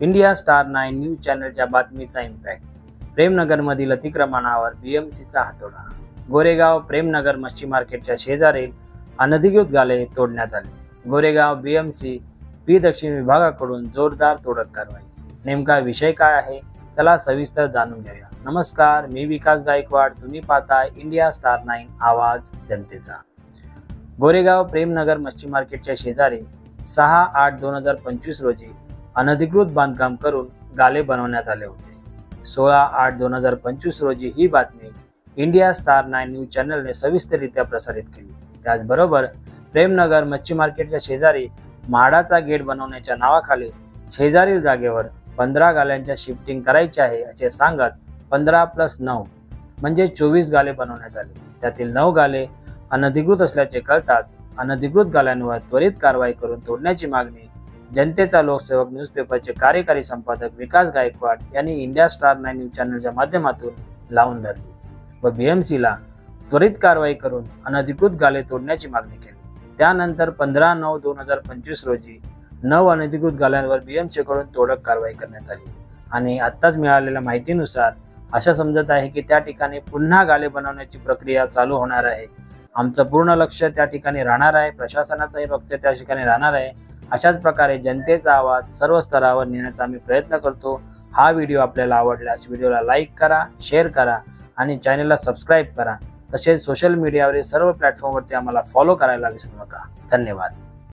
India star 9 news चॅनलच्या बातमीचा impact. प्रेमनगरमधील अतिक्रमणावर बीएमसीचा हातोडा. गोरेगाव प्रेमनगर मच्छी मार्केटच्या शेजारील अनधिकृत गाळे तोडण्यात आले. गोरेगाव बीएमसी पी दक्षिण विभागाकडून जोरदार तोडक कारवाई. नेमका विषय काय आहे, चला सविस्तर जाणून घेऊया. नमस्कार, मी विकास गायकवाड. तुम्ही पाहताय इंडिया स्टार 9 आवाज जनतेचा. गोरेगाव प्रेमनगर मच्छी मार्केटच्या शेजारी 6/8/2025 रोजी अनधिकृत बांधकाम करून गाळे बनवण्यात आले होते. 16/8/2025 रोजी ही बातमी इंडिया स्टार 9 न्यूज चॅनलने सविस्तररित्या प्रसारित केली. त्याचबरोबर प्रेमनगर मच्छी मार्केटच्या शेजारी म्हाडाचा गेट बनवण्याच्या नावाखाली शेजारील जागेवर 15 गाल्यांच्या शिफ्टिंग करायची आहे असे सांगत 15+9 म्हणजे 24 गाले बनवण्यात आले. त्यातील 9 गाले अनधिकृत असल्याचे कळताच अनधिकृत गाल्यांवर त्वरित कारवाई करून तोडण्याची मागणी जनतेचा लोकसेवक न्यूजपेपरचे कार्यकारी संपादक विकास गायकवाड यांनी इंडिया स्टार 9 न्यूज चॅनलच्या माध्यमातून लावून धरली व बीएमसीला त्वरित कारवाई करून अनधिकृत गाले तोडण्याची मागणी केली. त्यानंतर 15/9/2025 रोजी 9 अनधिकृत गाल्यांवर बीएमसी कडून तोडक कारवाई करण्यात आली आणि आत्ताच मिळालेल्या माहितीनुसार अशा समजत आहे की त्या ठिकाणी पुन्हा गाले बनवण्याची प्रक्रिया चालू होणार आहे. आमचं पूर्ण लक्ष त्या ठिकाणी राहणार आहे, प्रशासनाचंही लक्ष त्या ठिकाणी राहणार आहे. अशाच प्रकारे जनतेचा आवाज सर्व स्तरावर नेण्याचा आम्ही प्रयत्न करतो. हा व्हिडिओ आपल्याला आवडल्यास व्हिडिओला लाईक करा, शेअर करा आणि चॅनलला सबस्क्राईब करा. तसेच सोशल मीडियावरील सर्व प्लॅटफॉर्मवरती आम्हाला फॉलो करायला विसरू नका. धन्यवाद.